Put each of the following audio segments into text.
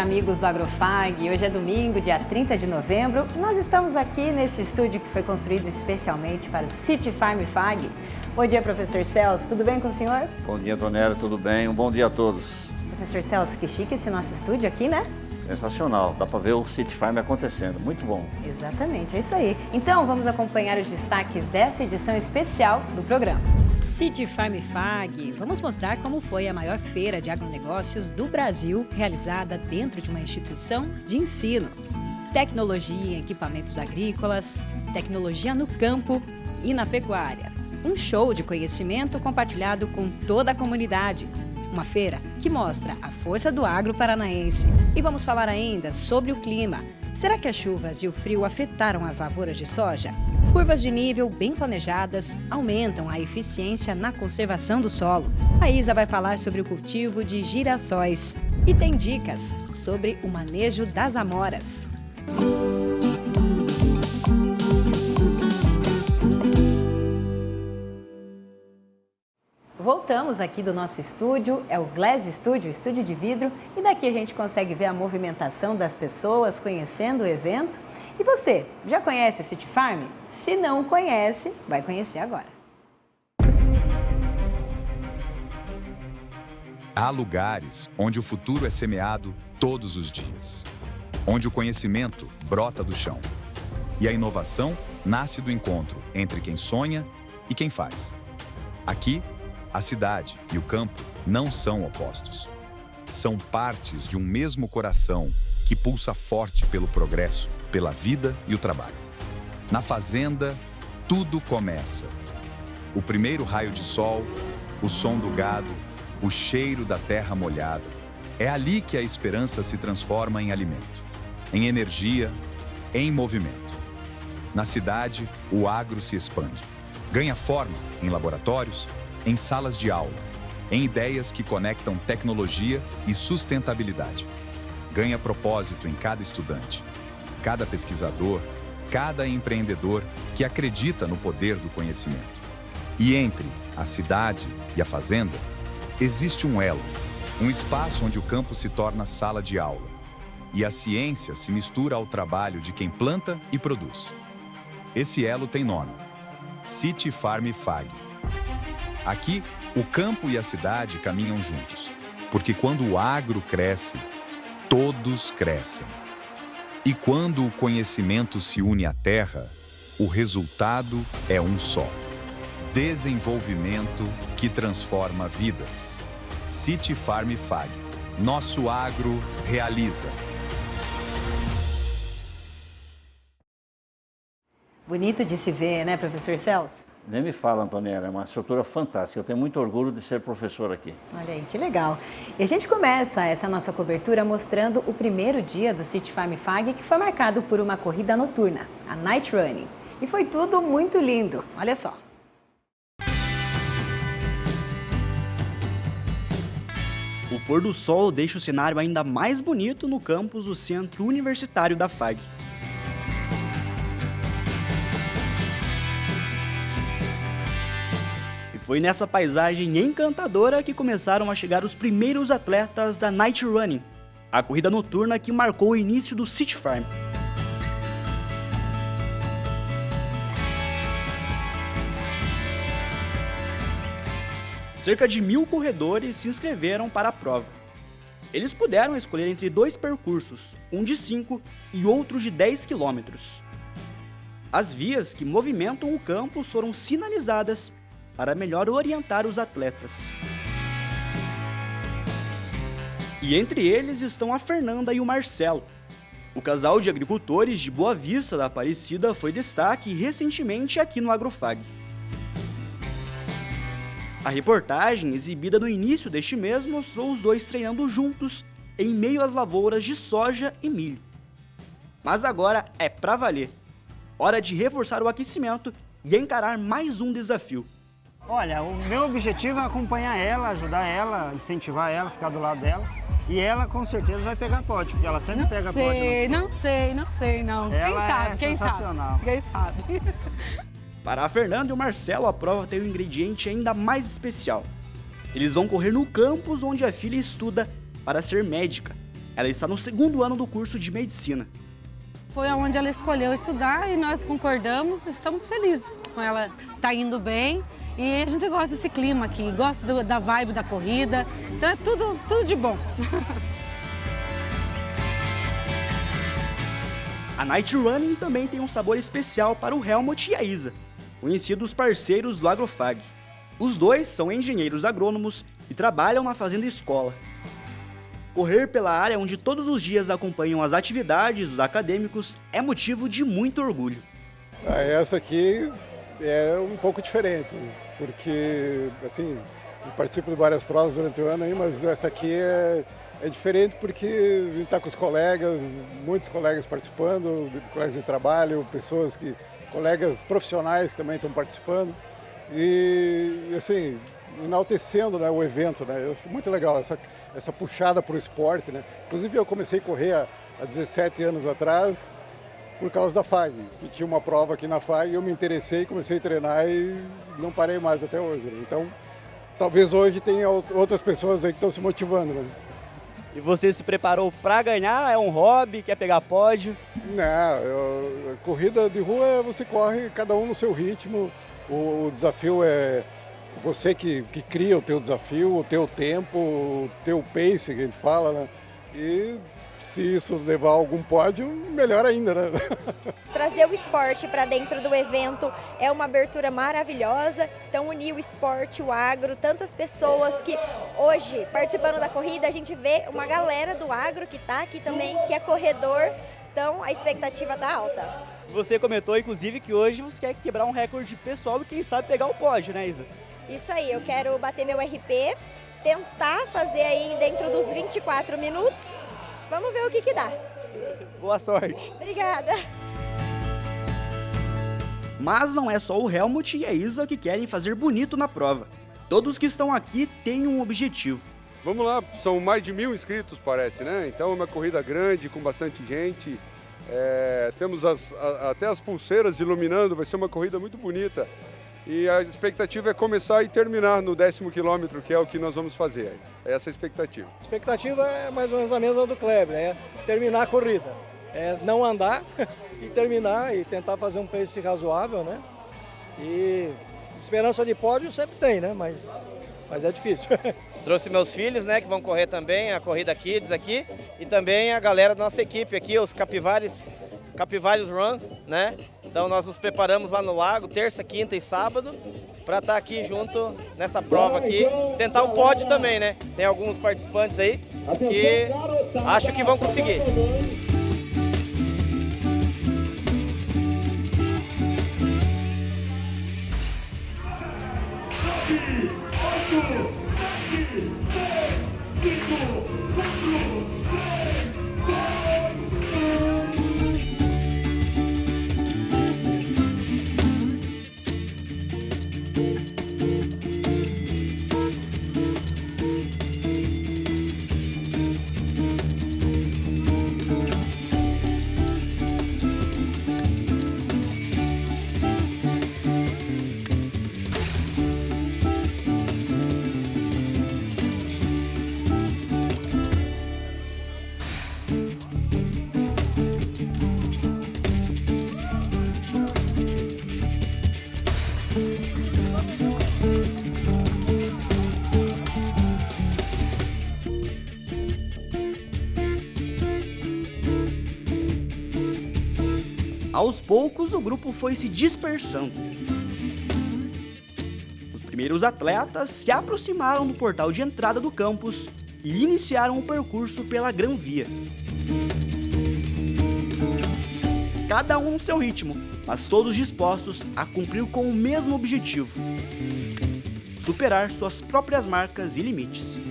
amigos do Agrofag. Hoje é domingo, dia 30 de novembro. Nós estamos aqui nesse estúdio que foi construído especialmente para o City Farm Fag. Bom dia, professor Celso. Tudo bem com o senhor? Bom dia, Tonera. Tudo bem? Um bom dia a todos. Professor Celso, que chique esse nosso estúdio aqui, né? Sensacional. Dá para ver o City Farm acontecendo. Muito bom. Exatamente, é isso aí. Então, vamos acompanhar os destaques dessa edição especial do programa. City Farm Fag. Vamos mostrar como foi a maior feira de agronegócios do Brasil, realizada dentro de uma instituição de ensino. Tecnologia em equipamentos agrícolas, tecnologia no campo e na pecuária. Um show de conhecimento compartilhado com toda a comunidade. Uma feira que mostra a força do agro paranaense. E vamos falar ainda sobre o clima. Será que as chuvas e o frio afetaram as lavouras de soja? Curvas de nível bem planejadas aumentam a eficiência na conservação do solo. A Isa vai falar sobre o cultivo de girassóis e tem dicas sobre o manejo das amoras. Voltamos aqui do nosso estúdio, é o Glass Studio, estúdio de vidro, e daqui a gente consegue ver a movimentação das pessoas conhecendo o evento. E você, já conhece o City Farm? Se não conhece, vai conhecer agora. Há lugares onde o futuro é semeado todos os dias, onde o conhecimento brota do chão e a inovação nasce do encontro entre quem sonha e quem faz. Aqui, a cidade e o campo não são opostos. São partes de um mesmo coração que pulsa forte pelo progresso, pela vida e o trabalho. Na fazenda, tudo começa. O primeiro raio de sol, o som do gado, o cheiro da terra molhada. É ali que a esperança se transforma em alimento, em energia, em movimento. Na cidade, o agro se expande. Ganha forma em laboratórios, em salas de aula, em ideias que conectam tecnologia e sustentabilidade. Ganha propósito em cada estudante, cada pesquisador, cada empreendedor que acredita no poder do conhecimento. E entre a cidade e a fazenda, existe um elo, um espaço onde o campo se torna sala de aula e a ciência se mistura ao trabalho de quem planta e produz. Esse elo tem nome: City Farm Fag. Aqui, o campo e a cidade caminham juntos, porque quando o agro cresce, todos crescem. E quando o conhecimento se une à terra, o resultado é um só: desenvolvimento que transforma vidas. City Farm Fag. Nosso agro realiza. Bonito de se ver, né, professor Celso? Nem me fala, Antonella, é uma estrutura fantástica. Eu tenho muito orgulho de ser professor aqui. Olha aí, que legal. E a gente começa essa nossa cobertura mostrando o primeiro dia do City Farm Fag, que foi marcado por uma corrida noturna, a Night Running. E foi tudo muito lindo. Olha só. O pôr do sol deixa o cenário ainda mais bonito no campus do Centro Universitário da FAG. Foi nessa paisagem encantadora que começaram a chegar os primeiros atletas da Night Running, a corrida noturna que marcou o início do City Farm. Cerca de 1.000 corredores se inscreveram para a prova. Eles puderam escolher entre dois percursos, um de 5 e outro de 10 quilômetros. As vias que movimentam o campus foram sinalizadas para melhor orientar os atletas. E entre eles estão a Fernanda e o Marcelo. O casal de agricultores de Boa Vista da Aparecida foi destaque recentemente aqui no Agrofag. A reportagem, exibida no início deste mês, mostrou os dois treinando juntos em meio às lavouras de soja e milho. Mas agora é pra valer. Hora de reforçar o aquecimento e encarar mais um desafio. Olha, o meu objetivo é acompanhar ela, ajudar ela, incentivar ela, ficar do lado dela. E ela com certeza vai pegar pote, porque ela sempre pega pote. Não sei. Ela Quem sensacional. sabe. Para a Fernanda e o Marcelo, a prova tem um ingrediente ainda mais especial. Eles vão correr no campus onde a filha estuda para ser médica. Ela está no 2º ano do curso de medicina. Foi onde ela escolheu estudar e nós concordamos, estamos felizes com ela. Tá indo bem e a gente gosta desse clima aqui, gosta da vibe da corrida, então é tudo de bom. A Night Running também tem um sabor especial para o Helmut e a Isa, conhecidos parceiros do Agrofag. Os dois são engenheiros agrônomos e trabalham na fazenda escola. Correr pela área onde todos os dias acompanham as atividades dos acadêmicos é motivo de muito orgulho. Essa aqui é um pouco diferente, porque assim, eu participo de várias provas durante o ano aí, mas essa aqui é diferente porque a gente está com os colegas, muitos colegas participando, colegas de trabalho, colegas profissionais que também estão participando e assim, enaltecendo, né, o evento, né? Muito legal essa puxada para o esporte, né? Inclusive eu comecei a correr há 17 anos atrás por causa da FAG, e tinha uma prova aqui na FAG, eu me interessei, comecei a treinar e não parei mais até hoje, né? Então, talvez hoje tenha outras pessoas aí que estão se motivando, né? E você se preparou para ganhar? É um hobby? Quer pegar pódio? Não, corrida de rua você corre cada um no seu ritmo, o desafio é você que cria o teu desafio, o teu tempo, o teu pace, que a gente fala, né? E se isso levar a algum pódio, melhor ainda, né? Trazer o esporte para dentro do evento é uma abertura maravilhosa. Então, unir o esporte, o agro, tantas pessoas que hoje, participando da corrida, a gente vê uma galera do agro que está aqui também, que é corredor. Então, a expectativa está alta. Você comentou, inclusive, que hoje você quer quebrar um recorde pessoal e quem sabe pegar o pódio, né, Isa? Isso aí, eu quero bater meu RP, tentar fazer aí dentro dos 24 minutos. Vamos ver o que dá. Boa sorte. Obrigada. Mas não é só o Helmut e a Isa que querem fazer bonito na prova. Todos que estão aqui têm um objetivo. Vamos lá, são mais de 1000 inscritos, parece, né? Então é uma corrida grande, com bastante gente. Temos até as pulseiras iluminando, vai ser uma corrida muito bonita. E a expectativa é começar e terminar no 10º quilômetro, que é o que nós vamos fazer. É essa a expectativa. A expectativa é mais ou menos a mesma do Kleber, é terminar a corrida. É não andar e terminar e tentar fazer um pace razoável, né? E esperança de pódio sempre tem, né? Mas é difícil. Trouxe meus filhos, né, que vão correr também a Corrida Kids aqui e também a galera da nossa equipe aqui, os Capivares Run, né? Então nós nos preparamos lá no lago, terça, quinta e sábado, para estar aqui junto nessa prova aqui, tentar o pódio também, né? Tem alguns participantes aí que acho que vão conseguir. Aos poucos, o grupo foi se dispersando. Os primeiros atletas se aproximaram do portal de entrada do campus e iniciaram o percurso pela Gran Via. Cada um no seu ritmo, mas todos dispostos a cumprir com o mesmo objetivo: superar suas próprias marcas e limites.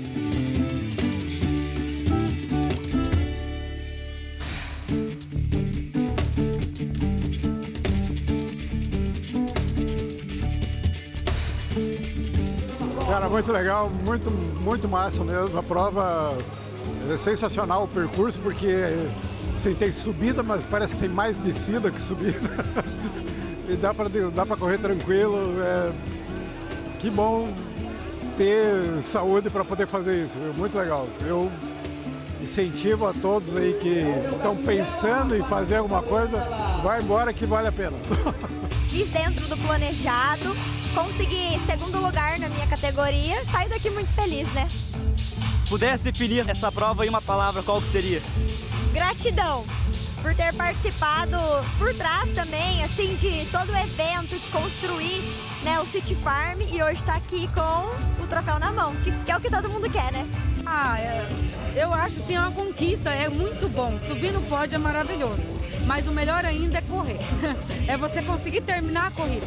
Cara, muito legal, muito massa mesmo. A prova é sensacional, o percurso, porque assim, tem subida, mas parece que tem mais descida que subida. E dá para correr tranquilo. Que bom ter saúde para poder fazer isso, muito legal. Eu incentivo a todos aí que estão pensando em fazer alguma coisa, vai embora que vale a pena. Fiz dentro do planejado, consegui segundo lugar na minha categoria, saio daqui muito feliz, né? Se pudesse definir essa prova em uma palavra, qual que seria? Gratidão por ter participado por trás também, assim, de todo o evento, de construir, né, o City Farm e hoje tá aqui com o troféu na mão, que é o que todo mundo quer, né? Eu acho assim uma conquista, é muito bom. Subir no pódio é maravilhoso, mas o melhor ainda é correr. É você conseguir terminar a corrida.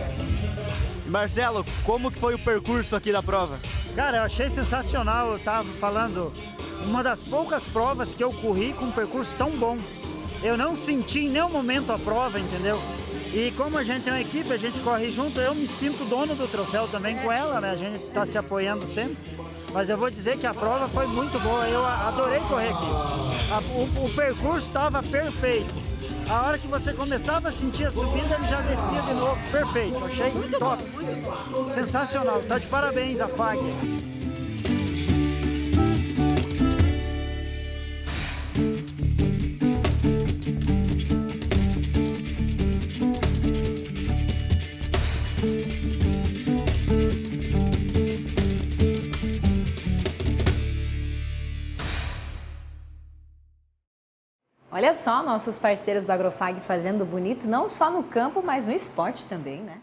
Marcelo, como que foi o percurso aqui da prova? Cara, eu achei sensacional, eu tava falando, uma das poucas provas que eu corri com um percurso tão bom. Eu não senti em nenhum momento a prova, entendeu? E como a gente é uma equipe, a gente corre junto, eu me sinto dono do troféu também com ela, né? A gente tá se apoiando sempre. Mas eu vou dizer que a prova foi muito boa, eu adorei correr aqui. O percurso estava perfeito. A hora que você começava a sentir a subida, ele já descia de novo. Perfeito, achei muito top. Bom, muito bom. Sensacional, tá de parabéns a FAG. Olha só, nossos parceiros do Agrofag fazendo bonito, não só no campo, mas no esporte também, né?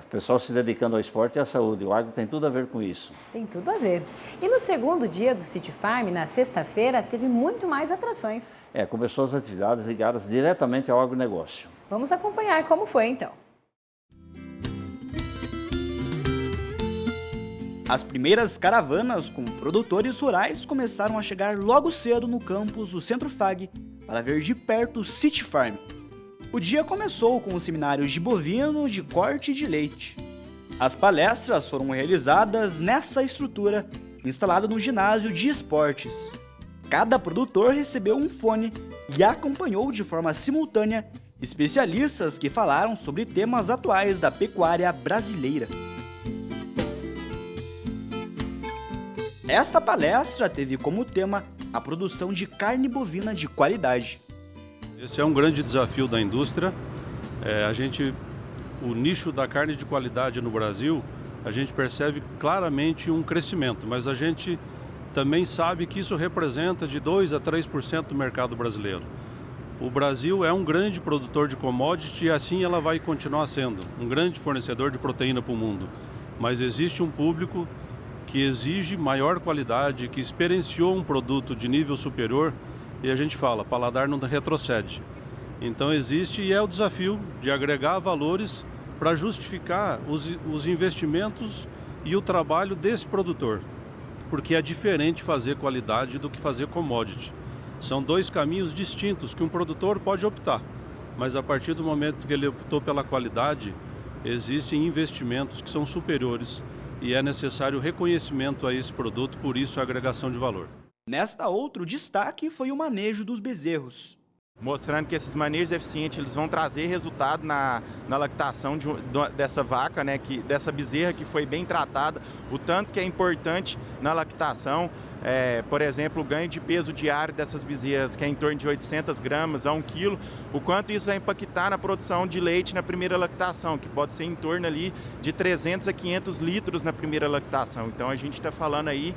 O pessoal se dedicando ao esporte e à saúde. O agro tem tudo a ver com isso. Tem tudo a ver. E no segundo dia do City Farm, na sexta-feira, teve muito mais atrações. Começou as atividades ligadas diretamente ao agronegócio. Vamos acompanhar como foi, então. As primeiras caravanas com produtores rurais começaram a chegar logo cedo no campus do Centro FAG para ver de perto o City Farm. O dia começou com os seminários de bovino, de corte e de leite. As palestras foram realizadas nessa estrutura instalada no ginásio de esportes. Cada produtor recebeu um fone e acompanhou de forma simultânea especialistas que falaram sobre temas atuais da pecuária brasileira. Esta palestra teve como tema a produção de carne bovina de qualidade. Esse é um grande desafio da indústria. O nicho da carne de qualidade no Brasil, a gente percebe claramente um crescimento, mas a gente também sabe que isso representa de 2 a 3% do mercado brasileiro. O Brasil é um grande produtor de commodity e assim ela vai continuar sendo, um grande fornecedor de proteína para o mundo. Mas existe um público que exige maior qualidade, que experienciou um produto de nível superior e a gente fala, paladar não retrocede. Então existe e é o desafio de agregar valores para justificar os investimentos e o trabalho desse produtor. Porque é diferente fazer qualidade do que fazer commodity. São dois caminhos distintos que um produtor pode optar. Mas a partir do momento que ele optou pela qualidade, existem investimentos que são superiores e é necessário reconhecimento a esse produto, por isso a agregação de valor. Nesta outro destaque foi o manejo dos bezerros. Mostrando que esses manejos eficientes eles vão trazer resultado na lactação dessa vaca, né, dessa bezerra que foi bem tratada, o tanto que é importante na lactação. Por exemplo, o ganho de peso diário dessas bezerras, que é em torno de 800 gramas a 1 quilo, o quanto isso vai impactar na produção de leite na primeira lactação, que pode ser em torno ali de 300 a 500 litros na primeira lactação. Então a gente está falando aí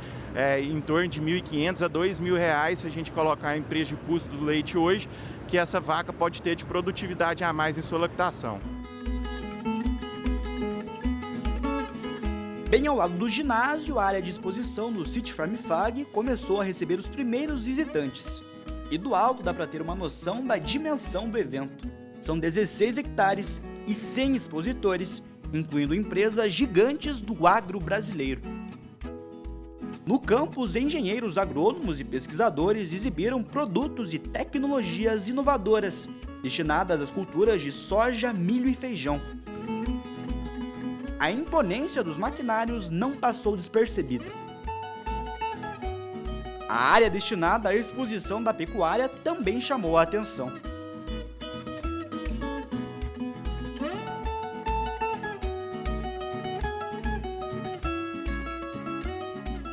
em torno de R$ 1.500 a R$ 2.000 se a gente colocar em preço de custo do leite hoje, que essa vaca pode ter de produtividade a mais em sua lactação. Bem ao lado do ginásio, a área de exposição do City Farm FAG começou a receber os primeiros visitantes. E do alto dá para ter uma noção da dimensão do evento. São 16 hectares e 100 expositores, incluindo empresas gigantes do agro brasileiro. No campus, engenheiros agrônomos e pesquisadores exibiram produtos e tecnologias inovadoras destinadas às culturas de soja, milho e feijão. A imponência dos maquinários não passou despercebida. A área destinada à exposição da pecuária também chamou a atenção.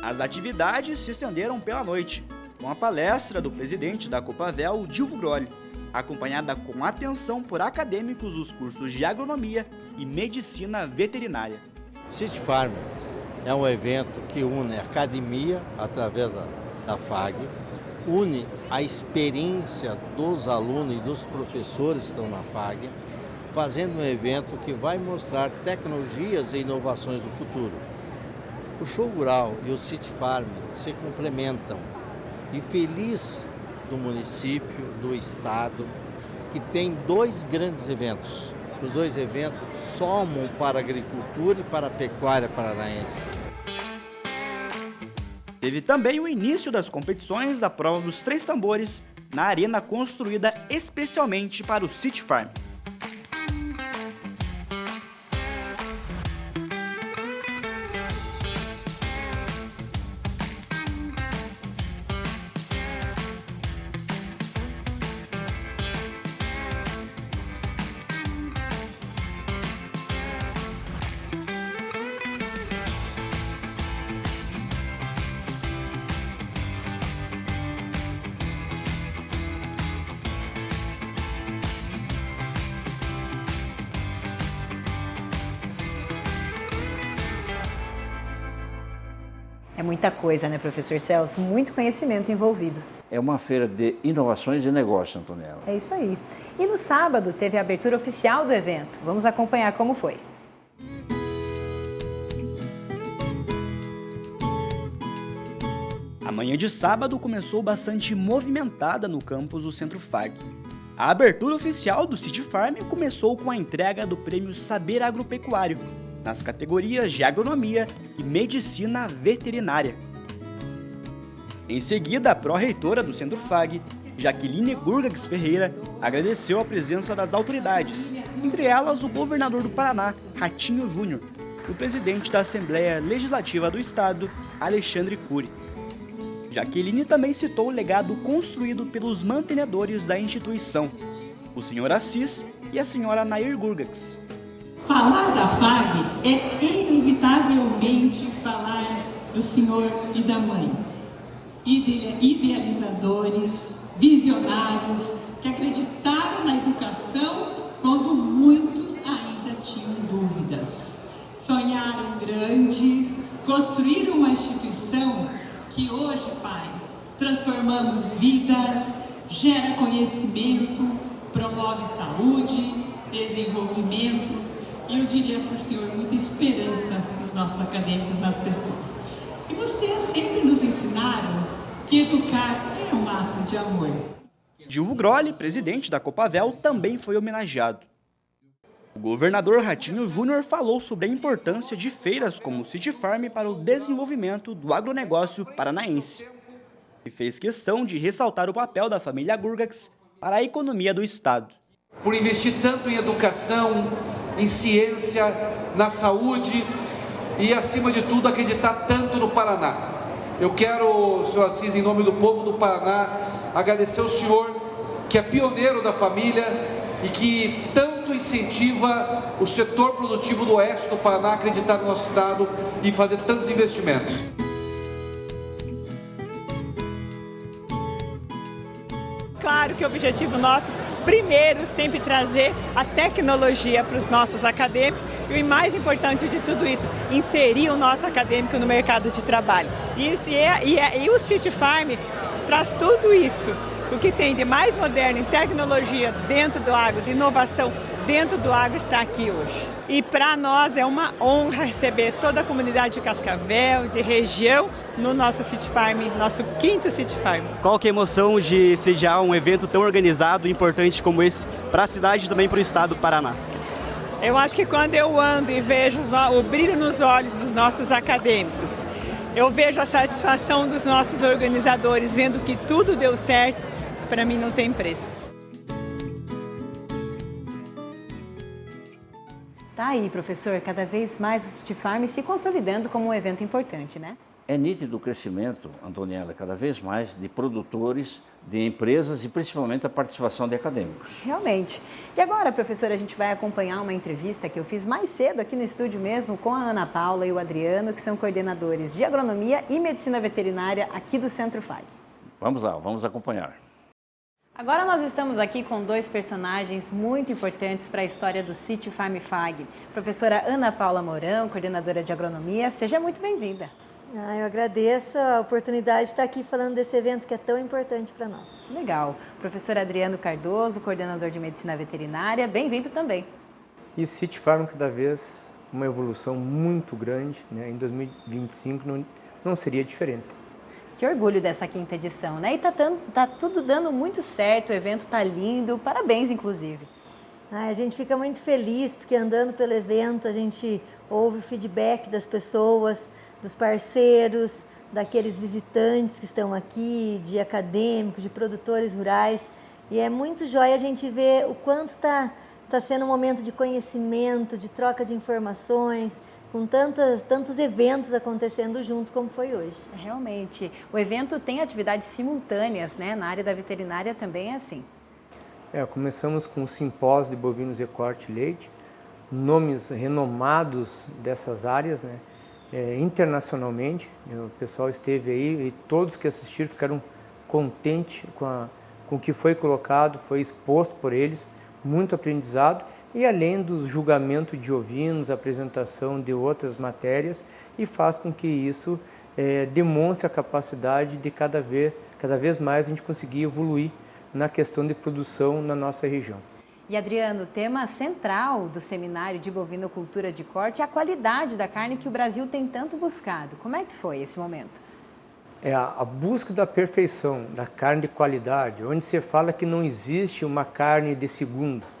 As atividades se estenderam pela noite, com a palestra do presidente da Copavel, Dilvo Grolli, acompanhada com atenção por acadêmicos dos cursos de agronomia e medicina veterinária. City Farm é um evento que une a academia, através da FAG, une a experiência dos alunos e dos professores que estão na FAG, fazendo um evento que vai mostrar tecnologias e inovações do futuro. O Show Rural e o City Farm se complementam e feliz do município, do estado, que tem dois grandes eventos. Os dois eventos somam para a agricultura e para a pecuária paranaense. Teve também o início das competições da prova dos 3 tambores na arena construída especialmente para o City Farm. É muita coisa, né, professor Celso? Muito conhecimento envolvido. É uma feira de inovações e negócios, Antonella. É isso aí. E no sábado teve a abertura oficial do evento. Vamos acompanhar como foi. A manhã de sábado começou bastante movimentada no campus do Centro FAG. A abertura oficial do City Farm começou com a entrega do prêmio Saber Agropecuário, nas categorias de agronomia e medicina veterinária. Em seguida, a pró-reitora do Centro FAG, Jaqueline Gurgax Ferreira, agradeceu a presença das autoridades, entre elas o governador do Paraná, Ratinho Júnior, e o presidente da Assembleia Legislativa do Estado, Alexandre Cury. Jaqueline também citou o legado construído pelos mantenedores da instituição, o senhor Assis e a senhora Nair Gurgax. Falar da FAG é inevitavelmente falar do senhor e da mãe. Idealizadores, visionários, que acreditaram na educação quando muitos ainda tinham dúvidas. Sonharam grande, construíram uma instituição que hoje, pai, transformamos vidas, gera conhecimento, promove saúde, desenvolvimento e eu diria para o senhor muita esperança para os nossos acadêmicos, nas pessoas. E vocês sempre nos ensinaram que educar é um ato de amor. Dilvo Grolli, presidente da Copavel, também foi homenageado. O governador Ratinho Júnior falou sobre a importância de feiras como o City Farm para o desenvolvimento do agronegócio paranaense. E fez questão de ressaltar o papel da família Gurgax para a economia do estado. Por investir tanto em educação, em ciência, na saúde e, acima de tudo, acreditar tanto no Paraná. Eu quero, senhor Assis, em nome do povo do Paraná, agradecer ao senhor, que é pioneiro da família e que tanto incentiva o setor produtivo do oeste do Paraná a acreditar no nosso estado e fazer tantos investimentos. Claro que o objetivo nosso, primeiro, sempre trazer a tecnologia para os nossos acadêmicos e o mais importante de tudo isso, inserir o nosso acadêmico no mercado de trabalho. E o City Farm traz tudo isso, o que tem de mais moderno em tecnologia dentro do agro, de inovação dentro do agro, está aqui hoje. E para nós é uma honra receber toda a comunidade de Cascavel, de região, no nosso City Farm, nosso 5º City Farm. Qual que é a emoção de sediar um evento tão organizado e importante como esse para a cidade e também para o estado do Paraná? Eu acho que quando eu ando e vejo o brilho nos olhos dos nossos acadêmicos, eu vejo a satisfação dos nossos organizadores, vendo que tudo deu certo, para mim não tem preço. Tá aí, professor, cada vez mais o City Farm se consolidando como um evento importante, né? É nítido o crescimento, Antonella, cada vez mais de produtores, de empresas e principalmente a participação de acadêmicos. Realmente. E agora, professora, a gente vai acompanhar uma entrevista que eu fiz mais cedo aqui no estúdio mesmo com a Ana Paula e o Adriano, que são coordenadores de agronomia e medicina veterinária aqui do Centro FAG. Vamos lá, vamos acompanhar. Agora nós estamos aqui com dois personagens muito importantes para a história do Sítio Farm Fag. Professora Ana Paula Mourão, coordenadora de agronomia, seja muito bem-vinda. Eu agradeço a oportunidade de estar aqui falando desse evento que é tão importante para nós. Legal. Professor Adriano Cardoso, coordenador de medicina veterinária, bem-vindo também. E Sítio Farm cada vez uma evolução muito grande, né? Em 2025 não seria diferente. Que orgulho dessa 5ª edição, né? E tá tudo dando muito certo, o evento tá lindo, parabéns inclusive. A gente fica muito feliz porque andando pelo evento a gente ouve o feedback das pessoas, dos parceiros, daqueles visitantes que estão aqui, de acadêmicos, de produtores rurais. E é muito jóia a gente ver o quanto está sendo um momento de conhecimento, de troca de informações, com tantos eventos acontecendo junto como foi hoje. Realmente. O evento tem atividades simultâneas, né? Na área da veterinária também é assim. Começamos com o simpósio de bovinos e corte e leite, nomes renomados dessas áreas, né? Internacionalmente. O pessoal esteve aí e todos que assistiram ficaram contentes com o que foi colocado, foi exposto por eles, muito aprendizado. E além do julgamento de ovinos, apresentação de outras matérias, e faz com que isso demonstre a capacidade de cada vez mais a gente conseguir evoluir na questão de produção na nossa região. E Adriano, o tema central do seminário de bovinocultura de corte é a qualidade da carne que o Brasil tem tanto buscado. Como é que foi esse momento? A busca da perfeição, da carne de qualidade, onde se fala que não existe uma carne de segunda.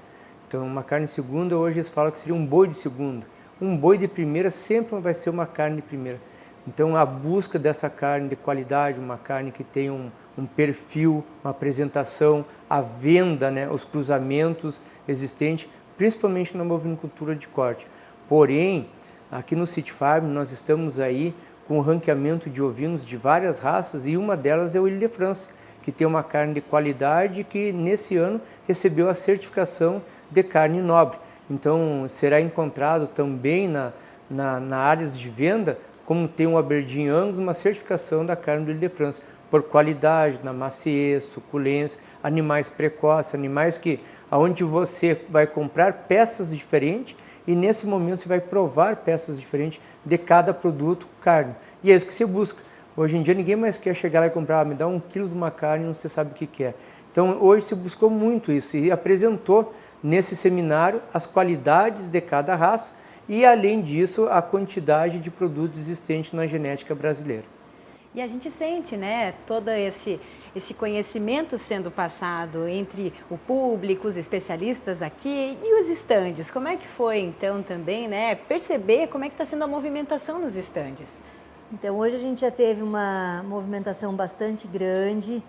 Então, uma carne de segunda, hoje eles falam que seria um boi de segunda. Um boi de primeira sempre vai ser uma carne de primeira. Então, a busca dessa carne de qualidade, uma carne que tem um perfil, uma apresentação, a venda, né, os cruzamentos existentes, principalmente na bovinocultura de corte. Porém, aqui no Sítio Farm, nós estamos aí com o ranqueamento de ovinos de várias raças e uma delas é o Ile de France, que tem uma carne de qualidade que nesse ano recebeu a certificação de carne nobre. Então, será encontrado também na áreas de venda, como tem o Aberdeen Angus, uma certificação da carne do Ile de France, por qualidade, na maciez, suculência, animais precoces, animais que aonde você vai comprar peças diferentes e nesse momento você vai provar peças diferentes de cada produto carne. E é isso que se busca. Hoje em dia ninguém mais quer chegar lá e comprar, me dá 1 quilo de uma carne e não se sabe o que é. Então hoje se buscou muito isso e apresentou nesse seminário as qualidades de cada raça e além disso a quantidade de produtos existentes na genética brasileira. E a gente sente, né, todo esse conhecimento sendo passado entre o público, os especialistas aqui e os estandes. Como é que foi, então, também, né, perceber como é que está sendo a movimentação nos estandes? Então, hoje a gente já teve uma movimentação bastante grande,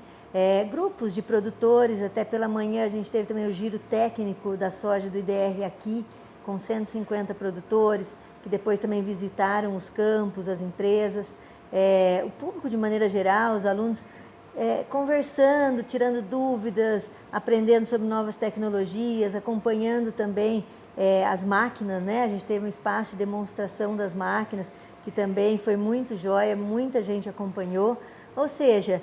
grupos de produtores, até pela manhã a gente teve também o giro técnico da soja do IDR aqui, com 150 produtores, que depois também visitaram os campos, as empresas. O público de maneira geral, os alunos conversando, tirando dúvidas, aprendendo sobre novas tecnologias, acompanhando também as máquinas, né? A gente teve um espaço de demonstração das máquinas, que também foi muito jóia, muita gente acompanhou. Ou seja,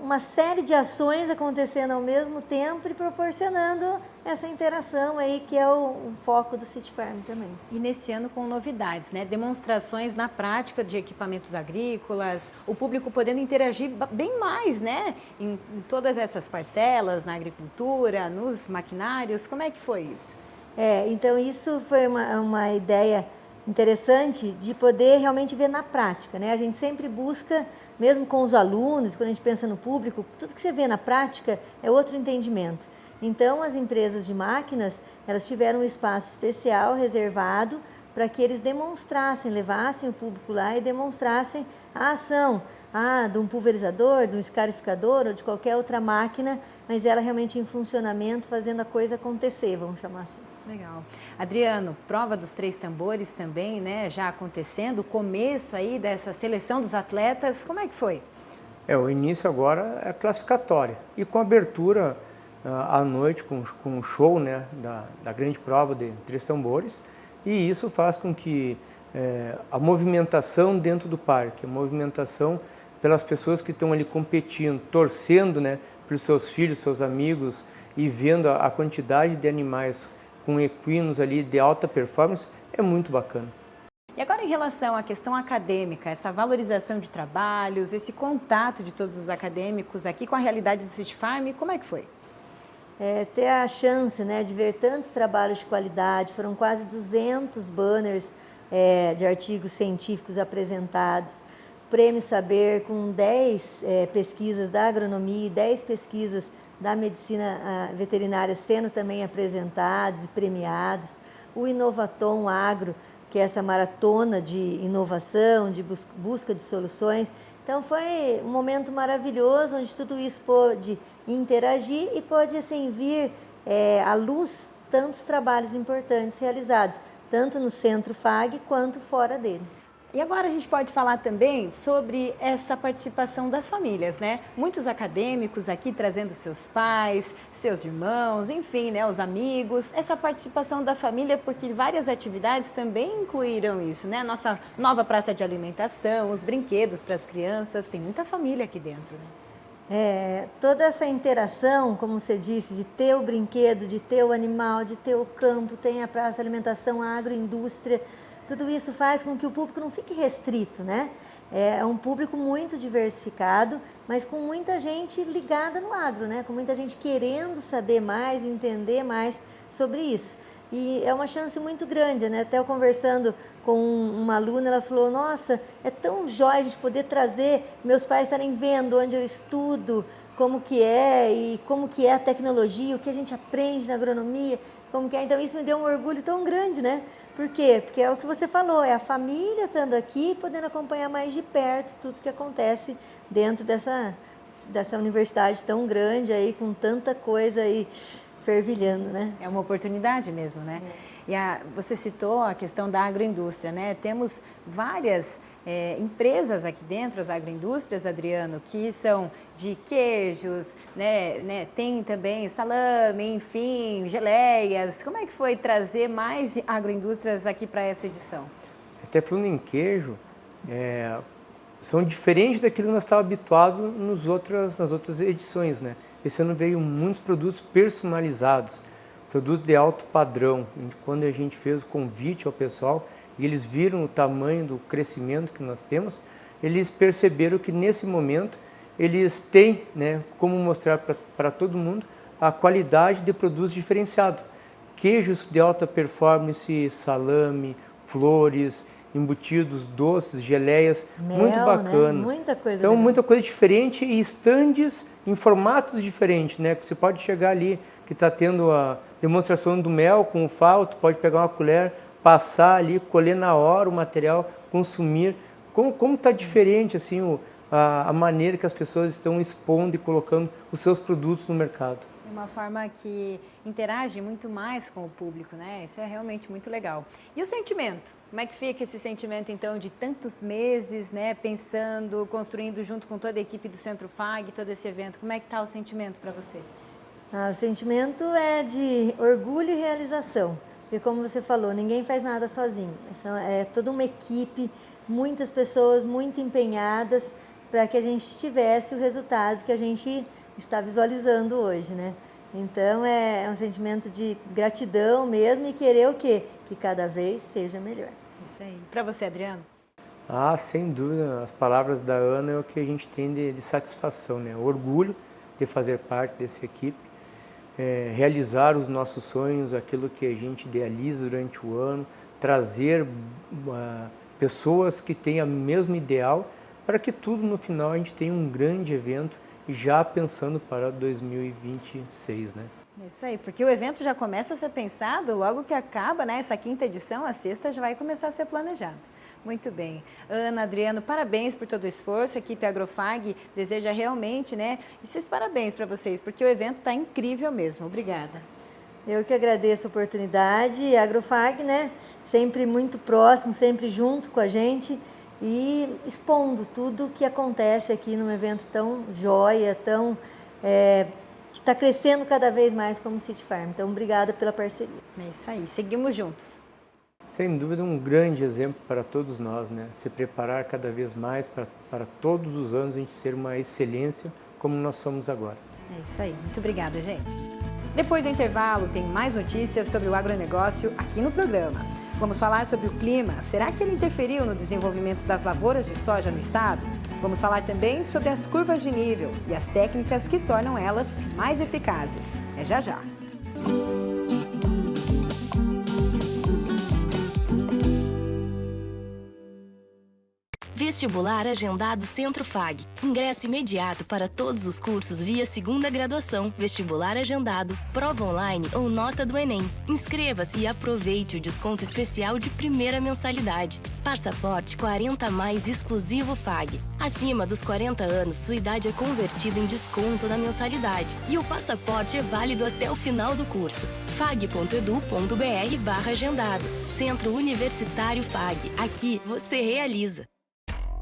uma série de ações acontecendo ao mesmo tempo e proporcionando essa interação aí que é o foco do Sítio Farm também. E nesse ano com novidades, né? Demonstrações na prática de equipamentos agrícolas, o público podendo interagir bem mais, né? Em todas essas parcelas, na agricultura, nos maquinários, como é que foi isso? Então isso foi uma ideia interessante de poder realmente ver na prática, né? A gente sempre busca, mesmo com os alunos, quando a gente pensa no público, tudo que você vê na prática é outro entendimento. Então, as empresas de máquinas, elas tiveram um espaço especial reservado para que eles demonstrassem, levassem o público lá e demonstrassem a ação de um pulverizador, de um escarificador ou de qualquer outra máquina, mas ela realmente em funcionamento, fazendo a coisa acontecer, vamos chamar assim. Legal. Adriano, prova dos 3 tambores também, né, já acontecendo, o começo aí dessa seleção dos atletas, como é que foi? O início agora é classificatória e com abertura à noite, com o show, né, da grande prova de 3 tambores, e isso faz com que a movimentação dentro do parque, a movimentação pelas pessoas que estão ali competindo, torcendo, né, pelos seus filhos, seus amigos, e vendo a quantidade de animais com equinos ali de alta performance, é muito bacana. E agora em relação à questão acadêmica, essa valorização de trabalhos, esse contato de todos os acadêmicos aqui com a realidade do City Farm, como é que foi? Ter a chance, né, de ver tantos trabalhos de qualidade, foram quase 200 banners de artigos científicos apresentados, Prêmio Saber com 10 pesquisas da agronomia e 10 pesquisas da medicina veterinária sendo também apresentados e premiados, o Inovatom Agro, que é essa maratona de inovação, de busca de soluções. Então foi um momento maravilhoso, onde tudo isso pôde interagir e pôde assim, vir à luz tantos trabalhos importantes realizados, tanto no Centro FAG quanto fora dele. E agora a gente pode falar também sobre essa participação das famílias, né? Muitos acadêmicos aqui trazendo seus pais, seus irmãos, enfim, né, os amigos. Essa participação da família, porque várias atividades também incluíram isso, né? Nossa nova praça de alimentação, os brinquedos para as crianças, tem muita família aqui dentro, né? Toda essa interação, como você disse, de ter o brinquedo, de ter o animal, de ter o campo, tem a praça de alimentação, a agroindústria. Tudo isso faz com que o público não fique restrito, né? É um público muito diversificado, mas com muita gente ligada no agro, né? Com muita gente querendo saber mais, entender mais sobre isso. E é uma chance muito grande, né? Até eu conversando com uma aluna, ela falou, nossa, é tão jóia a gente poder trazer, meus pais estarem vendo onde eu estudo, como que é e como que é a tecnologia, o que a gente aprende na agronomia, como que é. Então isso me deu um orgulho tão grande, né? Por quê? Porque é o que você falou, é a família estando aqui, podendo acompanhar mais de perto tudo que acontece dentro dessa universidade tão grande aí, com tanta coisa aí fervilhando, né? É uma oportunidade mesmo, né? E você citou a questão da agroindústria, né? Temos várias empresas aqui dentro, as agroindústrias, Adriano, que são de queijos, né? Tem também salame, enfim, geleias. Como é que foi trazer mais agroindústrias aqui para essa edição? Até falando em queijo, são diferentes daquilo que nós estávamos habituados nas outras edições, né? Esse ano veio muitos produtos personalizados, produtos de alto padrão. Quando a gente fez o convite ao pessoal e eles viram o tamanho do crescimento que nós temos, eles perceberam que nesse momento eles têm, né, como mostrar para todo mundo a qualidade de produtos diferenciados. Queijos de alta performance, salame, flores, embutidos, doces, geleias, mel, muito bacana. Né? Muita coisa. Então, legal. muita coisa diferente e estandes em formatos diferentes, né? Que você pode chegar ali, que está tendo a demonstração do mel com o falto, pode pegar uma colher, passar ali, colher na hora o material, consumir. Como está diferente assim a maneira que as pessoas estão expondo e colocando os seus produtos no mercado. É uma forma que interage muito mais com o público, né? Isso é realmente muito legal. E o sentimento? Como é que fica esse sentimento, então, de tantos meses, né? Pensando, construindo junto com toda a equipe do Centro FAG, todo esse evento. Como é que está o sentimento para você? O sentimento é de orgulho e realização. Porque, como você falou, ninguém faz nada sozinho. É toda uma equipe, muitas pessoas muito empenhadas para que a gente tivesse o resultado que a gente está visualizando hoje, né? Então é um sentimento de gratidão mesmo e querer o quê? Que cada vez seja melhor. Isso aí. Para você, Adriano? Sem dúvida, as palavras da Ana é o que a gente tem de satisfação, né? Orgulho de fazer parte dessa equipe, realizar os nossos sonhos, aquilo que a gente idealiza durante o ano, trazer pessoas que têm o mesmo ideal para que tudo no final a gente tenha um grande evento já pensando para 2026, né? Isso aí, porque o evento já começa a ser pensado logo que acaba, né? Essa quinta edição, a sexta já vai começar a ser planejada. Muito bem. Ana, Adriano, parabéns por todo o esforço. A equipe Agrofag deseja realmente, né? Esses parabéns para vocês, porque o evento está incrível mesmo. Obrigada. Eu que agradeço a oportunidade. A Agrofag, né? Sempre muito próximo, sempre junto com a gente e expondo tudo o que acontece aqui num evento tão joia, tão que está crescendo cada vez mais como City Farm. Então, obrigada pela parceria. É isso aí. Seguimos juntos. Sem dúvida, um grande exemplo para todos nós, né? Se preparar cada vez mais para todos os anos a gente ser uma excelência como nós somos agora. É isso aí. Muito obrigada, gente. Depois do intervalo, tem mais notícias sobre o agronegócio aqui no programa. Vamos falar sobre o clima. Será que ele interferiu no desenvolvimento das lavouras de soja no estado? Vamos falar também sobre as curvas de nível e as técnicas que tornam elas mais eficazes. É já já. Vestibular agendado Centro FAG. Ingresso imediato para todos os cursos via segunda graduação, vestibular agendado, prova online ou nota do Enem. Inscreva-se e aproveite o desconto especial de primeira mensalidade. Passaporte 40+ exclusivo FAG. Acima dos 40 anos, sua idade é convertida em desconto na mensalidade. E o passaporte é válido até o final do curso. fag.edu.br/agendado. Centro Universitário FAG. Aqui você realiza.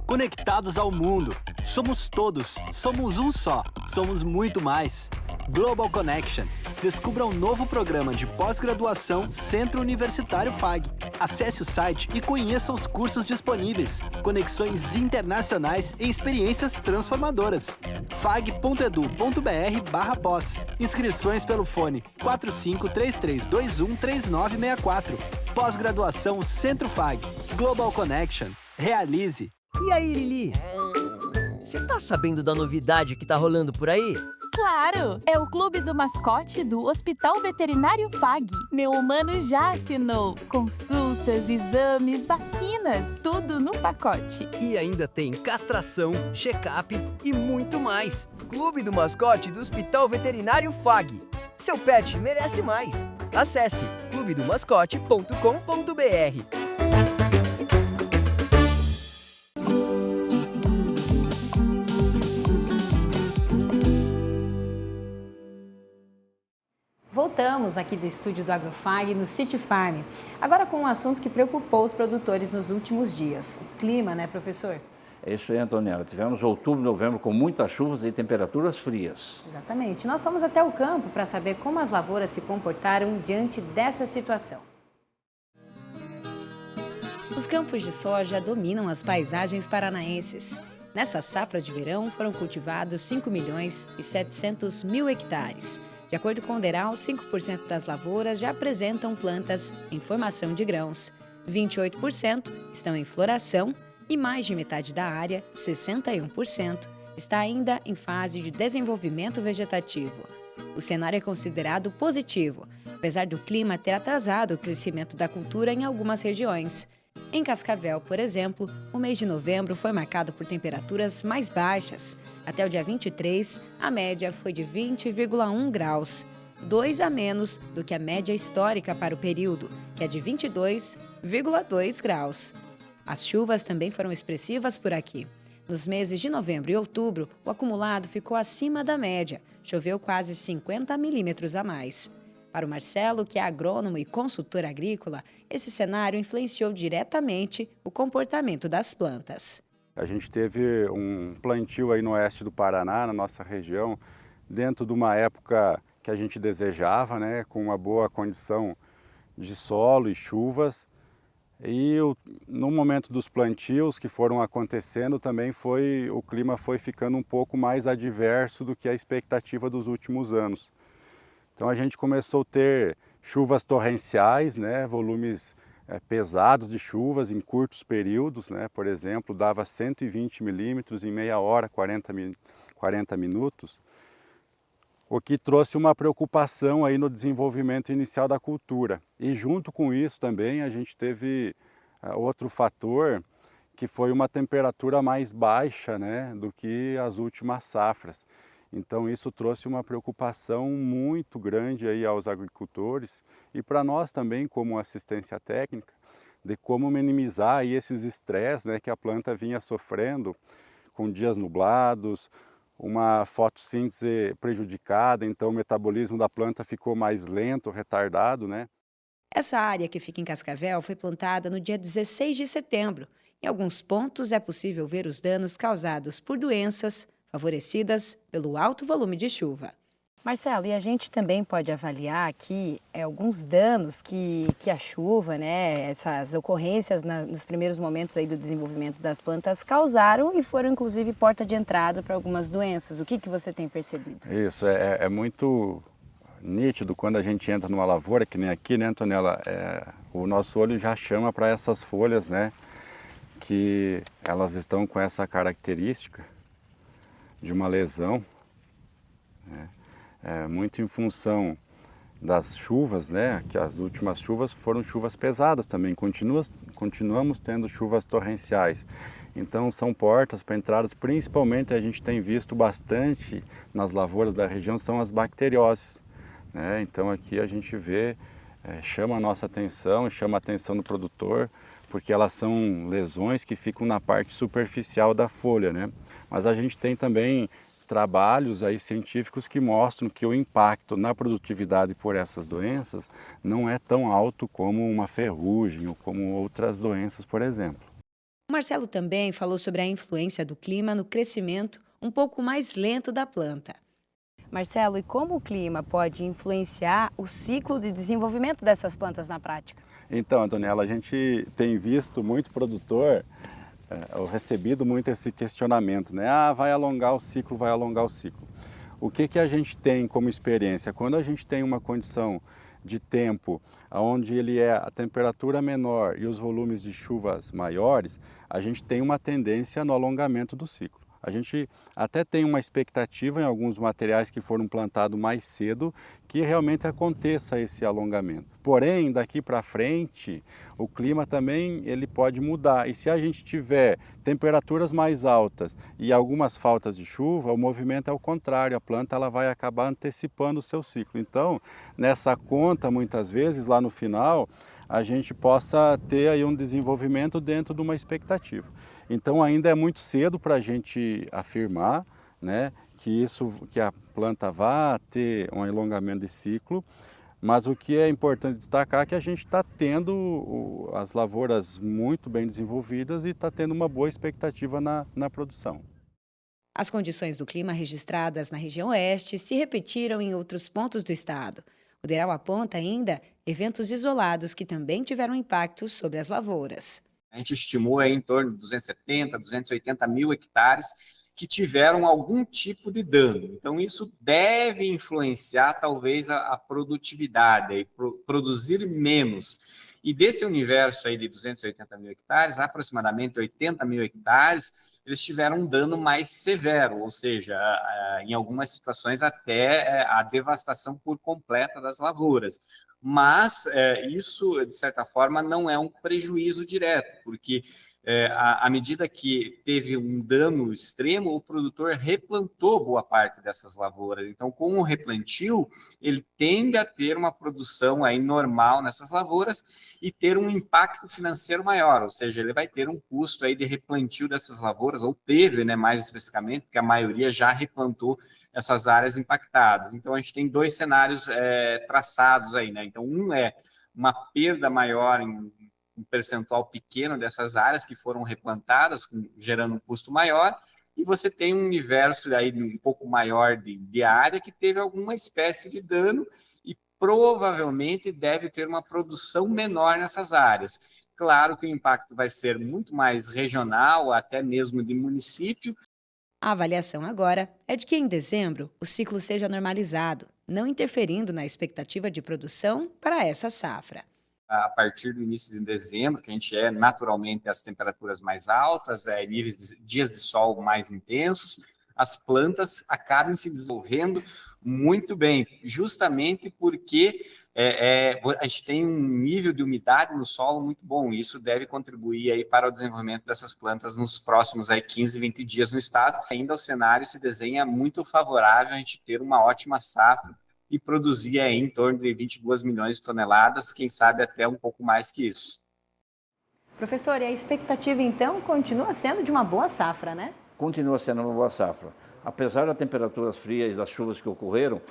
Conectados ao mundo. Somos todos. Somos um só. Somos muito mais. Global Connection. Descubra um novo programa de pós-graduação Centro Universitário FAG. Acesse o site e conheça os cursos disponíveis. Conexões internacionais e experiências transformadoras. fag.edu.br/pós. Inscrições pelo fone 4533213964. Pós-graduação Centro FAG. Global Connection. Realize. E aí, Lili? Você tá sabendo da novidade que tá rolando por aí? Claro! É o Clube do Mascote do Hospital Veterinário FAG. Meu humano já assinou. Consultas, exames, vacinas, tudo no pacote. E ainda tem castração, check-up e muito mais. Clube do Mascote do Hospital Veterinário FAG. Seu pet merece mais. Acesse clubedomascote.com.br. Voltamos aqui do estúdio do AgroFag no City Farm. Agora com um assunto que preocupou os produtores nos últimos dias. O clima, né, professor? É isso aí, Antoniela. Tivemos outubro e novembro com muitas chuvas e temperaturas frias. Exatamente. Nós fomos até o campo para saber como as lavouras se comportaram diante dessa situação. Os campos de soja dominam as paisagens paranaenses. Nessa safra de verão foram cultivados 5.700.000 hectares. De acordo com o DERAL, 5% das lavouras já apresentam plantas em formação de grãos, 28% estão em floração e mais de metade da área, 61%, está ainda em fase de desenvolvimento vegetativo. O cenário é considerado positivo, apesar do clima ter atrasado o crescimento da cultura em algumas regiões. Em Cascavel, por exemplo, o mês de novembro foi marcado por temperaturas mais baixas. Até o dia 23, a média foi de 20,1 graus, 2 a menos do que a média histórica para o período, que é de 22,2 graus. As chuvas também foram expressivas por aqui. Nos meses de novembro e outubro, o acumulado ficou acima da média, choveu quase 50 milímetros a mais. Para o Marcelo, que é agrônomo e consultor agrícola, esse cenário influenciou diretamente o comportamento das plantas. A gente teve um plantio aí no oeste do Paraná, na nossa região, dentro de uma época que a gente desejava, né, com uma boa condição de solo e chuvas. E no momento dos plantios que foram acontecendo, também o clima foi ficando um pouco mais adverso do que a expectativa dos últimos anos. Então a gente começou a ter chuvas torrenciais, né, volumes pesados de chuvas em curtos períodos, né, por exemplo, dava 120 milímetros em meia hora, 40 minutos, o que trouxe uma preocupação aí no desenvolvimento inicial da cultura. E junto com isso também a gente teve outro fator, que foi uma temperatura mais baixa, né, do que as últimas safras. Então isso trouxe uma preocupação muito grande aí aos agricultores e para nós também como assistência técnica de como minimizar aí esses estresses, né, que a planta vinha sofrendo com dias nublados, uma fotossíntese prejudicada, então o metabolismo da planta ficou mais lento, retardado, né? Essa área que fica em Cascavel foi plantada no dia 16 de setembro. Em alguns pontos é possível ver os danos causados por doenças favorecidas pelo alto volume de chuva. Marcelo, e a gente também pode avaliar aqui alguns danos que a chuva, né, essas ocorrências nos primeiros momentos aí do desenvolvimento das plantas causaram e foram inclusive porta de entrada para algumas doenças. O que você tem percebido? Isso, é muito nítido quando a gente entra numa lavoura, que nem aqui, né, Antonella? O nosso olho já chama para essas folhas, né, que elas estão com essa característica de uma lesão, né? Muito em função das chuvas, né? Que as últimas chuvas foram chuvas pesadas também, continuamos tendo chuvas torrenciais. Então são portas para entradas, principalmente a gente tem visto bastante nas lavouras da região, são as bacterioses, né? Então aqui a gente vê, chama a nossa atenção, chama a atenção do produtor, porque elas são lesões que ficam na parte superficial da folha, né? Mas a gente tem também trabalhos aí científicos que mostram que o impacto na produtividade por essas doenças não é tão alto como uma ferrugem ou como outras doenças, por exemplo. O Marcelo também falou sobre a influência do clima no crescimento um pouco mais lento da planta. Marcelo, e como o clima pode influenciar o ciclo de desenvolvimento dessas plantas na prática? Então, Antonella, a gente tem visto muito produtor recebido muito esse questionamento, né? Vai alongar o ciclo, vai alongar o ciclo. O que a gente tem como experiência? Quando a gente tem uma condição de tempo onde a temperatura menor e os volumes de chuvas maiores, a gente tem uma tendência no alongamento do ciclo. A gente até tem uma expectativa em alguns materiais que foram plantados mais cedo que realmente aconteça esse alongamento. Porém, daqui para frente, o clima também ele pode mudar. E se a gente tiver temperaturas mais altas e algumas faltas de chuva, o movimento é o contrário. A planta ela vai acabar antecipando o seu ciclo. Então, nessa conta, muitas vezes, lá no final, a gente possa ter aí um desenvolvimento dentro de uma expectativa. Então ainda é muito cedo para a gente afirmar, né, que a planta vá ter um alongamento de ciclo, mas o que é importante destacar é que a gente está tendo as lavouras muito bem desenvolvidas e está tendo uma boa expectativa na produção. As condições do clima registradas na região oeste se repetiram em outros pontos do estado. O DERAL aponta ainda eventos isolados que também tiveram impacto sobre as lavouras. A gente estimou em torno de 270, 280 mil hectares que tiveram algum tipo de dano. Então, isso deve influenciar, talvez, a produtividade, produzir menos. E desse universo aí de 280 mil hectares, aproximadamente 80 mil hectares, eles tiveram um dano mais severo, ou seja, em algumas situações até a devastação por completa das lavouras. Mas isso, de certa forma, não é um prejuízo direto, porque à medida que teve um dano extremo, o produtor replantou boa parte dessas lavouras. Então, com o replantio, ele tende a ter uma produção aí normal nessas lavouras e ter um impacto financeiro maior, ou seja, ele vai ter um custo aí de replantio dessas lavouras, ou teve, né, mais especificamente, porque a maioria já replantou essas áreas impactadas. Então, a gente tem dois cenários traçados aí, né? Então, um é uma perda maior em um percentual pequeno dessas áreas que foram replantadas, gerando um custo maior, e você tem um universo aí um pouco maior de área que teve alguma espécie de dano e provavelmente deve ter uma produção menor nessas áreas. Claro que o impacto vai ser muito mais regional, até mesmo de município. A avaliação agora é de que em dezembro o ciclo seja normalizado, não interferindo na expectativa de produção para essa safra. A partir do início de dezembro, que a gente naturalmente as temperaturas mais altas, dias de sol mais intensos, as plantas acabam se desenvolvendo muito bem, justamente porque a gente tem um nível de umidade no solo muito bom, e isso deve contribuir aí para o desenvolvimento dessas plantas nos próximos 15, 20 dias no estado. Ainda o cenário se desenha muito favorável a gente ter uma ótima safra e produzir aí em torno de 22 milhões de toneladas, quem sabe até um pouco mais que isso. Professor, e a expectativa então continua sendo de uma boa safra, né? Continua sendo uma boa safra. Apesar das temperaturas frias e das chuvas que ocorreram,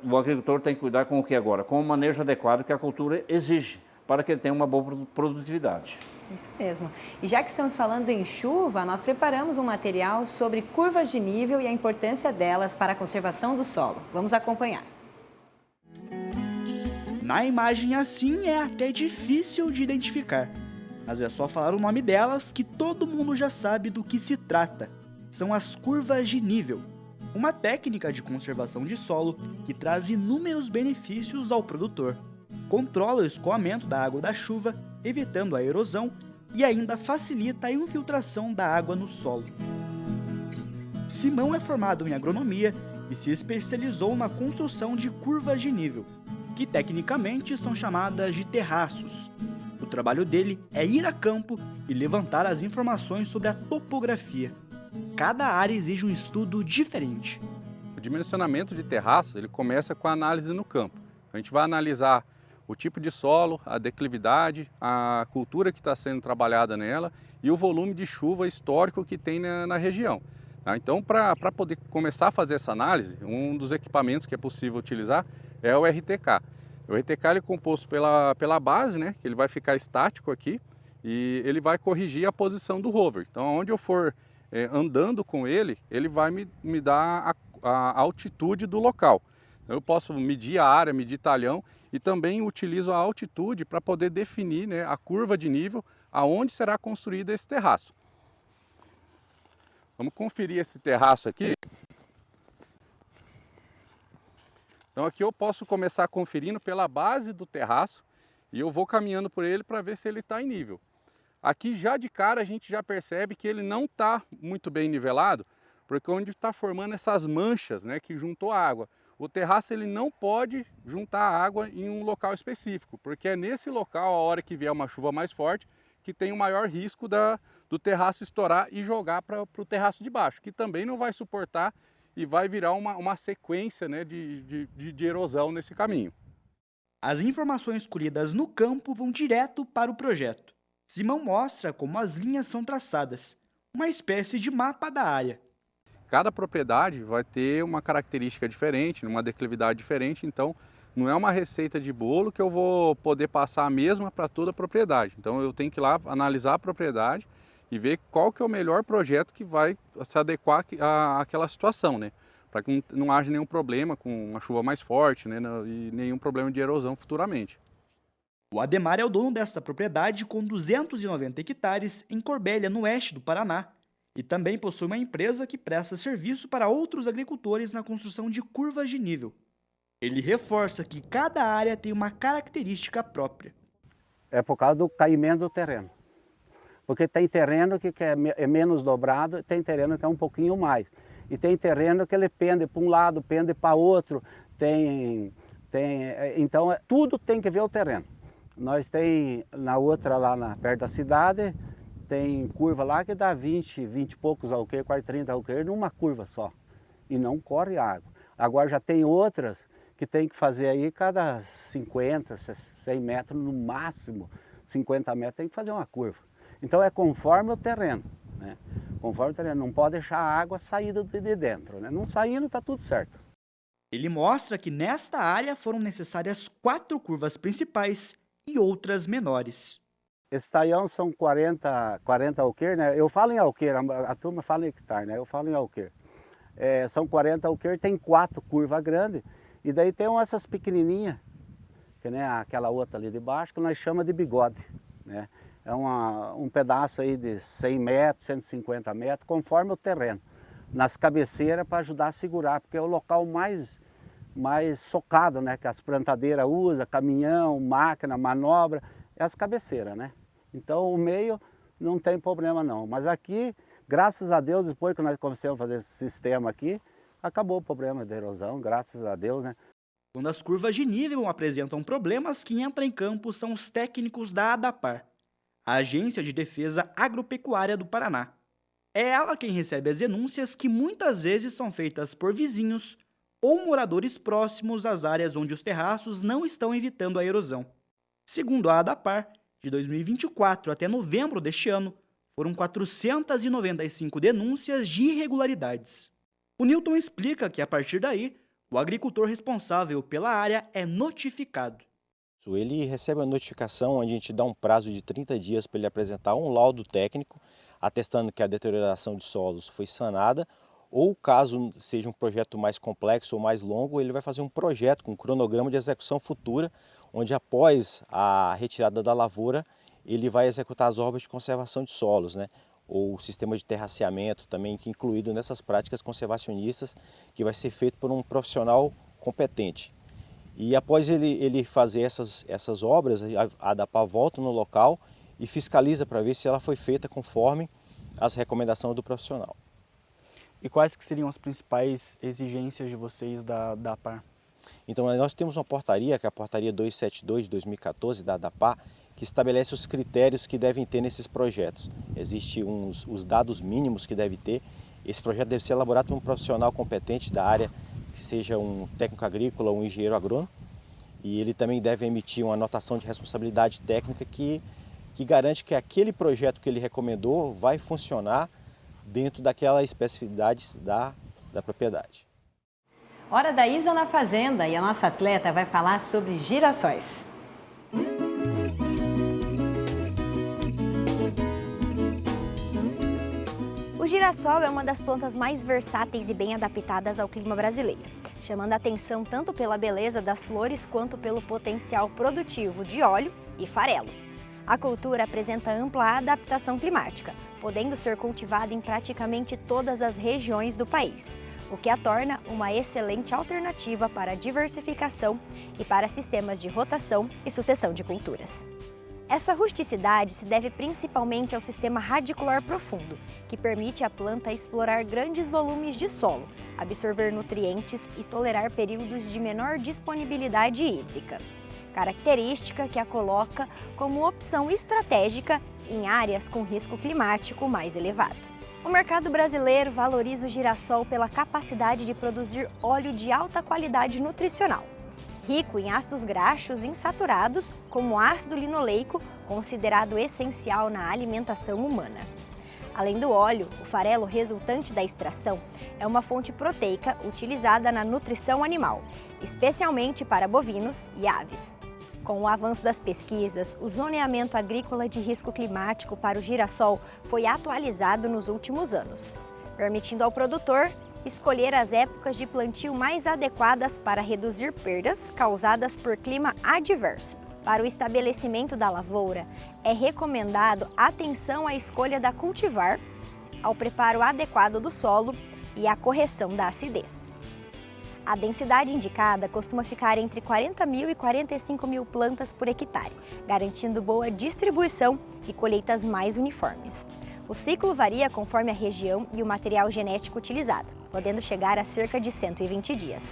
o agricultor tem que cuidar com o que agora? Com o manejo adequado que a cultura exige, para que ele tenha uma boa produtividade. Isso mesmo. E já que estamos falando em chuva, nós preparamos um material sobre curvas de nível e a importância delas para a conservação do solo. Vamos acompanhar. Na imagem assim é até difícil de identificar, mas é só falar o nome delas que todo mundo já sabe do que se trata. São as curvas de nível, uma técnica de conservação de solo que traz inúmeros benefícios ao produtor. Controla o escoamento da água da chuva, evitando a erosão e ainda facilita a infiltração da água no solo. Simão é formado em agronomia e se especializou na construção de curvas de nível, que tecnicamente são chamadas de terraços. O trabalho dele é ir a campo e levantar as informações sobre a topografia. Cada área exige um estudo diferente. O dimensionamento de terraço ele começa com a análise no campo. A gente vai analisar o tipo de solo, a declividade, a cultura que está sendo trabalhada nela e o volume de chuva histórico que tem na região. Então, para poder começar a fazer essa análise, um dos equipamentos que é possível utilizar é o RTK. O RTK ele é composto pela base, né, que ele vai ficar estático aqui e ele vai corrigir a posição do rover. Então, onde eu for andando com ele, ele vai me dar a altitude do local. Eu posso medir a área, medir talhão e também utilizo a altitude para poder definir, né, a curva de nível aonde será construído esse terraço. Vamos conferir esse terraço aqui. Então aqui eu posso começar conferindo pela base do terraço e eu vou caminhando por ele para ver se ele está em nível. Aqui já de cara a gente já percebe que ele não está muito bem nivelado, porque onde está formando essas manchas, né, que juntou a água. O terraço ele não pode juntar água em um local específico, porque é nesse local, a hora que vier uma chuva mais forte, que tem o maior risco do terraço estourar e jogar para o terraço de baixo, que também não vai suportar e vai virar uma sequência, né, de erosão nesse caminho. As informações colhidas no campo vão direto para o projeto. Simão mostra como as linhas são traçadas, uma espécie de mapa da área. Cada propriedade vai ter uma característica diferente, uma declividade diferente, então não é uma receita de bolo que eu vou poder passar a mesma para toda a propriedade. Então eu tenho que ir lá analisar a propriedade e ver qual que é o melhor projeto que vai se adequar àquela situação, né? Para que não haja nenhum problema com uma chuva mais forte, né? E nenhum problema de erosão futuramente. O Ademar é o dono desta propriedade com 290 hectares em Corbélia, no oeste do Paraná. E também possui uma empresa que presta serviço para outros agricultores na construção de curvas de nível. Ele reforça que cada área tem uma característica própria. É por causa do caimento do terreno. Porque tem terreno que é menos dobrado, tem terreno que é um pouquinho mais. E tem terreno que ele pende para um lado, pende para outro. Então, tudo tem que ver o terreno. Nós tem na outra, perto da cidade, tem curva lá que dá 20 e poucos alqueires, quase 30 alqueires numa curva só. E não corre água. Agora já tem outras que tem que fazer aí cada 50, 100 metros no máximo, 50 metros tem que fazer uma curva. Então é conforme o terreno, né? Conforme o terreno, não pode deixar a água sair de dentro, né? Não saindo está tudo certo. Ele mostra que nesta área foram necessárias 4 curvas principais e outras menores. Esse talhão são 40 alqueires, né? Eu falo em alqueire, a turma fala em hectare, né? Eu falo em alqueire. São 40 alqueires, tem 4 curvas grandes, e daí tem essas pequenininhas, que nem aquela outra ali de baixo, que nós chamamos de bigode, né? É um pedaço aí de 100 metros, 150 metros, conforme o terreno, nas cabeceiras para ajudar a segurar, porque é o local mais socado, né? Que as plantadeiras usam, caminhão, máquina, manobra, é as cabeceiras, né? Então o meio não tem problema não, mas aqui, graças a Deus, depois que nós começamos a fazer esse sistema aqui, acabou o problema da erosão, graças a Deus, né? Quando as curvas de nível apresentam problemas, quem entra em campo são os técnicos da ADAPAR, a Agência de Defesa Agropecuária do Paraná. É ela quem recebe as denúncias que muitas vezes são feitas por vizinhos ou moradores próximos às áreas onde os terraços não estão evitando a erosão. Segundo a ADAPAR, de 2024 até novembro deste ano, foram 495 denúncias de irregularidades. O Newton explica que, a partir daí, o agricultor responsável pela área é notificado. Ele recebe uma notificação onde a gente dá um prazo de 30 dias para ele apresentar um laudo técnico atestando que a deterioração de solos foi sanada, ou caso seja um projeto mais complexo ou mais longo, ele vai fazer um projeto com um cronograma de execução futura, onde após a retirada da lavoura, ele vai executar as obras de conservação de solos, né? Ou o sistema de terraceamento também, que é incluído nessas práticas conservacionistas, que vai ser feito por um profissional competente. E após ele fazer essas obras, a ADAPAR volta no local e fiscaliza para ver se ela foi feita conforme as recomendações do profissional. E quais que seriam as principais exigências de vocês da ADAPAR? Então nós temos uma portaria, que é a portaria 272 de 2014 da ADAPAR, que estabelece os critérios que devem ter nesses projetos. Existem os dados mínimos que deve ter. Esse projeto deve ser elaborado por um profissional competente da área, que seja um técnico agrícola ou um engenheiro agrônomo, e ele também deve emitir uma anotação de responsabilidade técnica que garante que aquele projeto que ele recomendou vai funcionar dentro daquela especificidade da propriedade. Hora da Isa na Fazenda, e a nossa atleta vai falar sobre girassóis. O girassol é uma das plantas mais versáteis e bem adaptadas ao clima brasileiro, chamando a atenção tanto pela beleza das flores quanto pelo potencial produtivo de óleo e farelo. A cultura apresenta ampla adaptação climática, podendo ser cultivada em praticamente todas as regiões do país, o que a torna uma excelente alternativa para a diversificação e para sistemas de rotação e sucessão de culturas. Essa rusticidade se deve principalmente ao sistema radicular profundo, que permite à planta explorar grandes volumes de solo, absorver nutrientes e tolerar períodos de menor disponibilidade hídrica, característica que a coloca como opção estratégica em áreas com risco climático mais elevado. O mercado brasileiro valoriza o girassol pela capacidade de produzir óleo de alta qualidade nutricional, rico em ácidos graxos insaturados, como ácido linoleico, considerado essencial na alimentação humana. Além do óleo, o farelo resultante da extração é uma fonte proteica utilizada na nutrição animal, especialmente para bovinos e aves. Com o avanço das pesquisas, o zoneamento agrícola de risco climático para o girassol foi atualizado nos últimos anos, permitindo ao produtor escolher as épocas de plantio mais adequadas para reduzir perdas causadas por clima adverso. Para o estabelecimento da lavoura, é recomendado atenção à escolha da cultivar, ao preparo adequado do solo e à correção da acidez. A densidade indicada costuma ficar entre 40 mil e 45 mil plantas por hectare, garantindo boa distribuição e colheitas mais uniformes. O ciclo varia conforme a região e o material genético utilizado, podendo chegar a cerca de 120 dias.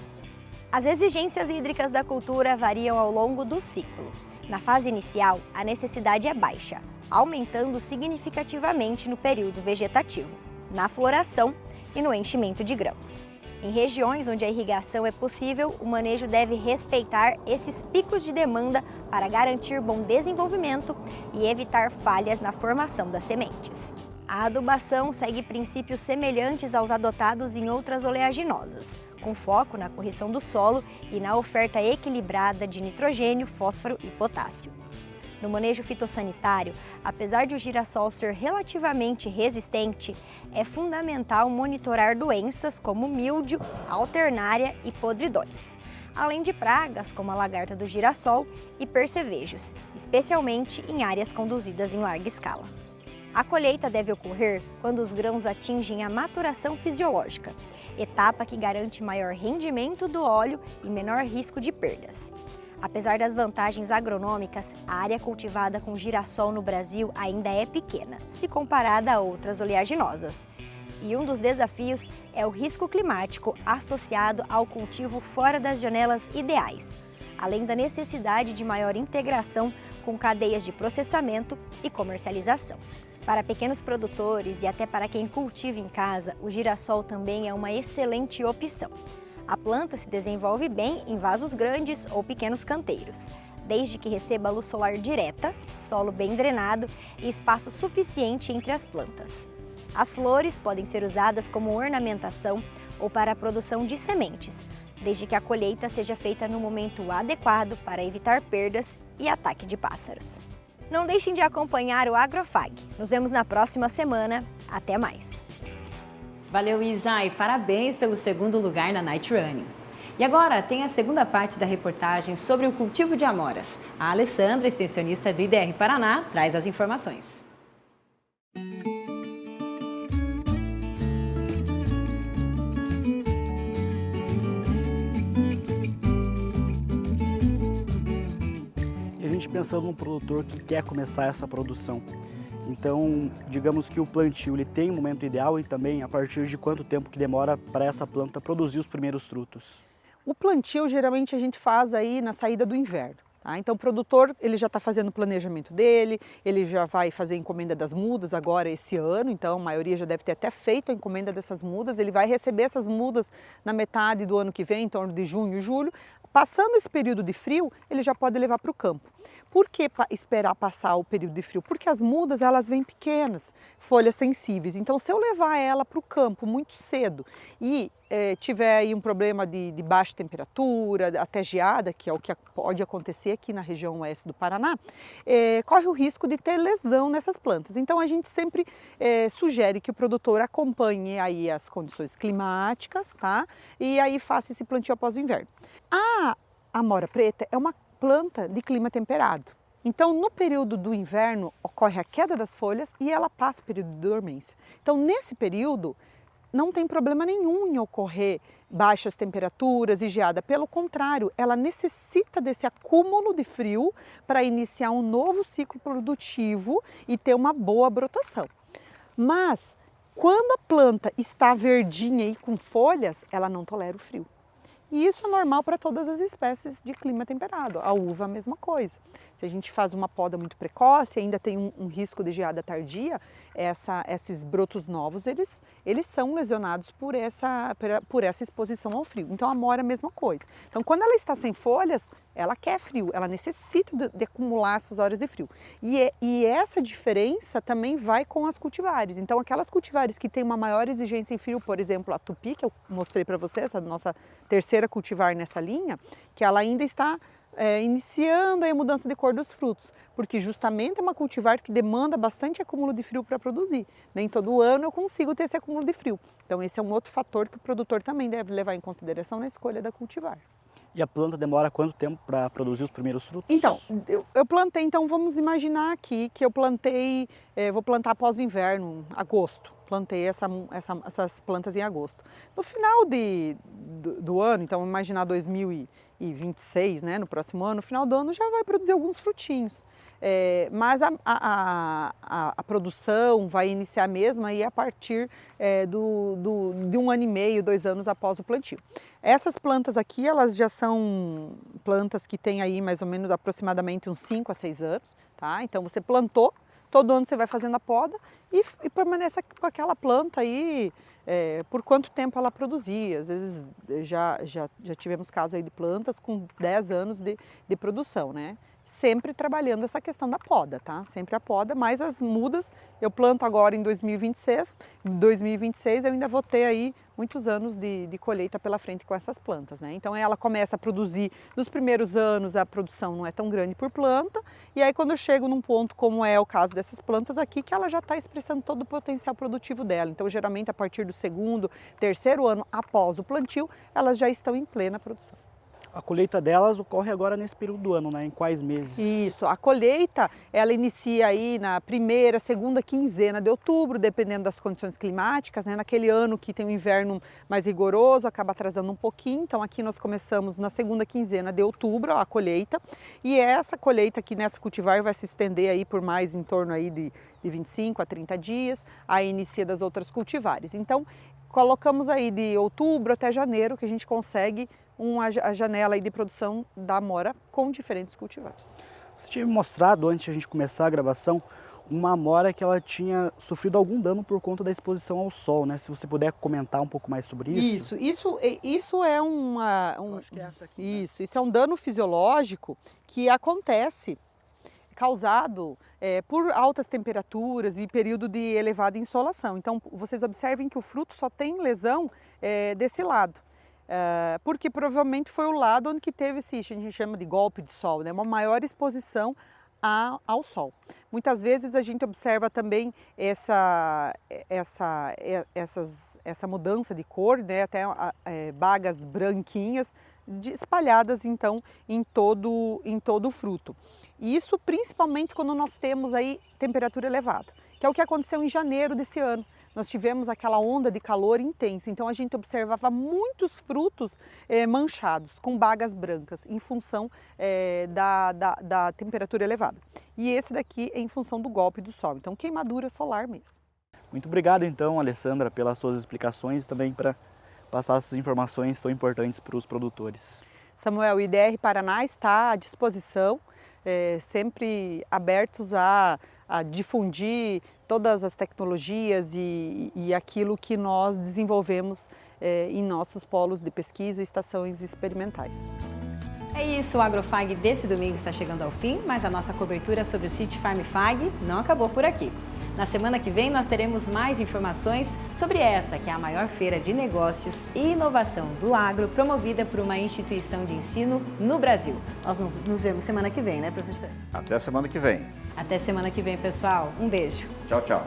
As exigências hídricas da cultura variam ao longo do ciclo. Na fase inicial, a necessidade é baixa, aumentando significativamente no período vegetativo, na floração e no enchimento de grãos. Em regiões onde a irrigação é possível, o manejo deve respeitar esses picos de demanda para garantir bom desenvolvimento e evitar falhas na formação das sementes. A adubação segue princípios semelhantes aos adotados em outras oleaginosas, com foco na correção do solo e na oferta equilibrada de nitrogênio, fósforo e potássio. No manejo fitossanitário, apesar de o girassol ser relativamente resistente, é fundamental monitorar doenças como míldio, alternária e podridões, além de pragas como a lagarta do girassol e percevejos, especialmente em áreas conduzidas em larga escala. A colheita deve ocorrer quando os grãos atingem a maturação fisiológica, etapa que garante maior rendimento do óleo e menor risco de perdas. Apesar das vantagens agronômicas, a área cultivada com girassol no Brasil ainda é pequena, se comparada a outras oleaginosas. E um dos desafios é o risco climático associado ao cultivo fora das janelas ideais, além da necessidade de maior integração com cadeias de processamento e comercialização. Para pequenos produtores e até para quem cultiva em casa, o girassol também é uma excelente opção. A planta se desenvolve bem em vasos grandes ou pequenos canteiros, desde que receba luz solar direta, solo bem drenado e espaço suficiente entre as plantas. As flores podem ser usadas como ornamentação ou para a produção de sementes, desde que a colheita seja feita no momento adequado para evitar perdas e ataque de pássaros. Não deixem de acompanhar o Agrofag. Nos vemos na próxima semana. Até mais! Valeu, Isa, e parabéns pelo segundo lugar na Night Running. E agora tem a segunda parte da reportagem sobre o cultivo de amoras. A Alessandra, extensionista do IDR Paraná, traz as informações. E a gente pensando num produtor que quer começar essa produção. Então, digamos que o plantio ele tem um momento ideal e também a partir de quanto tempo que demora para essa planta produzir os primeiros frutos. O plantio geralmente a gente faz aí na saída do inverno. Tá? Então o produtor ele já está fazendo o planejamento dele, ele já vai fazer a encomenda das mudas agora esse ano, então a maioria já deve ter até feito a encomenda dessas mudas, ele vai receber essas mudas na metade do ano que vem, em torno de junho e julho. Passando esse período de frio, ele já pode levar para o campo. Por que esperar passar o período de frio? Porque as mudas elas vêm pequenas, folhas sensíveis. Então se eu levar ela para o campo muito cedo e tiver aí um problema de baixa temperatura, até geada, que é o que pode acontecer aqui na região oeste do Paraná, corre o risco de ter lesão nessas plantas. Então a gente sempre sugere que o produtor acompanhe aí as condições climáticas, tá? E aí faça esse plantio após o inverno. A amora preta é uma planta de clima temperado. Então, no período do inverno, ocorre a queda das folhas e ela passa o período de dormência. Então, nesse período, não tem problema nenhum em ocorrer baixas temperaturas e geada. Pelo contrário, ela necessita desse acúmulo de frio para iniciar um novo ciclo produtivo e ter uma boa brotação. Mas, quando a planta está verdinha e com folhas, ela não tolera o frio. E isso é normal para todas as espécies de clima temperado. A uva a mesma coisa. Se a gente faz uma poda muito precoce, ainda tem um risco de geada tardia, esses brotos novos, eles são lesionados por essa exposição ao frio. Então a amora é a mesma coisa. Então quando ela está sem folhas, ela quer frio, ela necessita de acumular essas horas de frio. E essa diferença também vai com as cultivares. Então aquelas cultivares que têm uma maior exigência em frio, por exemplo a tupi, que eu mostrei para vocês, essa nossa terceira cultivar nessa linha, que ela ainda está iniciando a mudança de cor dos frutos, porque justamente é uma cultivar que demanda bastante acúmulo de frio para produzir. Nem todo ano eu consigo ter esse acúmulo de frio. Então esse é um outro fator que o produtor também deve levar em consideração na escolha da cultivar. E a planta demora quanto tempo para produzir os primeiros frutos? Então, eu plantei, então vamos imaginar aqui que eu plantei, vou plantar após o inverno, agosto. Plantei essas plantas em agosto. No final do ano, então vamos imaginar 2026, né, no próximo ano, no final do ano já vai produzir alguns frutinhos. Mas a produção vai iniciar mesmo aí a partir de 1 ano e meio, 2 anos após o plantio. Essas plantas aqui, elas já são plantas que têm aí mais ou menos aproximadamente uns 5 a 6 anos, tá? Então você plantou, todo ano você vai fazendo a poda e permanece com aquela planta aí por quanto tempo ela produzia. Às vezes já tivemos casos aí de plantas com 10 anos de produção, né? Sempre trabalhando essa questão da poda, tá? Sempre a poda, mas as mudas eu planto agora em 2026. Em 2026 eu ainda vou ter aí muitos anos de colheita pela frente com essas plantas, né? Então ela começa a produzir, nos primeiros anos a produção não é tão grande por planta, e aí quando eu chego num ponto como é o caso dessas plantas aqui, que ela já está expressando todo o potencial produtivo dela. Então geralmente a partir do 2º, 3º ano após o plantio, elas já estão em plena produção. A colheita delas ocorre agora nesse período do ano, né? Em quais meses? Isso, a colheita ela inicia aí na 1ª, 2ª quinzena de outubro, dependendo das condições climáticas, né? Naquele ano que tem um inverno mais rigoroso, acaba atrasando um pouquinho, então aqui nós começamos na 2ª quinzena de outubro a colheita, e essa colheita aqui nessa cultivar vai se estender aí por mais em torno aí de 25 a 30 dias, aí inicia das outras cultivares. Então, colocamos aí de outubro até janeiro que a gente consegue a janela aí de produção da amora com diferentes cultivares. Você tinha me mostrado, antes de a gente começar a gravação, uma amora que ela tinha sofrido algum dano por conta da exposição ao sol, né? Se você puder comentar um pouco mais sobre isso. Isso é acho que é essa aqui, isso é um dano fisiológico que acontece causado por altas temperaturas e período de elevada insolação. Então, vocês observem que o fruto só tem lesão desse lado. porque provavelmente foi o lado onde que teve esse, a gente chama de golpe de sol, né? Uma maior exposição ao sol. Muitas vezes a gente observa também essa mudança de cor, né? Até bagas branquinhas espalhadas então em todo o fruto. E isso principalmente quando nós temos aí temperatura elevada, que é o que aconteceu em janeiro desse ano. Nós tivemos aquela onda de calor intensa, então a gente observava muitos frutos manchados, com bagas brancas, em função da temperatura elevada. E esse daqui é em função do golpe do sol, então queimadura solar mesmo. Muito obrigado então, Alessandra, pelas suas explicações e também para passar essas informações tão importantes para os produtores. Samuel, o IDR Paraná está à disposição, sempre abertos a difundir todas as tecnologias e aquilo que nós desenvolvemos em nossos polos de pesquisa e estações experimentais. É isso, o AgroFag desse domingo está chegando ao fim, mas a nossa cobertura sobre o City Farm Fag não acabou por aqui. Na semana que vem nós teremos mais informações sobre essa, que é a maior feira de negócios e inovação do agro, promovida por uma instituição de ensino no Brasil. Nós nos vemos semana que vem, né, professor? Até semana que vem. Até semana que vem, pessoal. Um beijo. Tchau, tchau.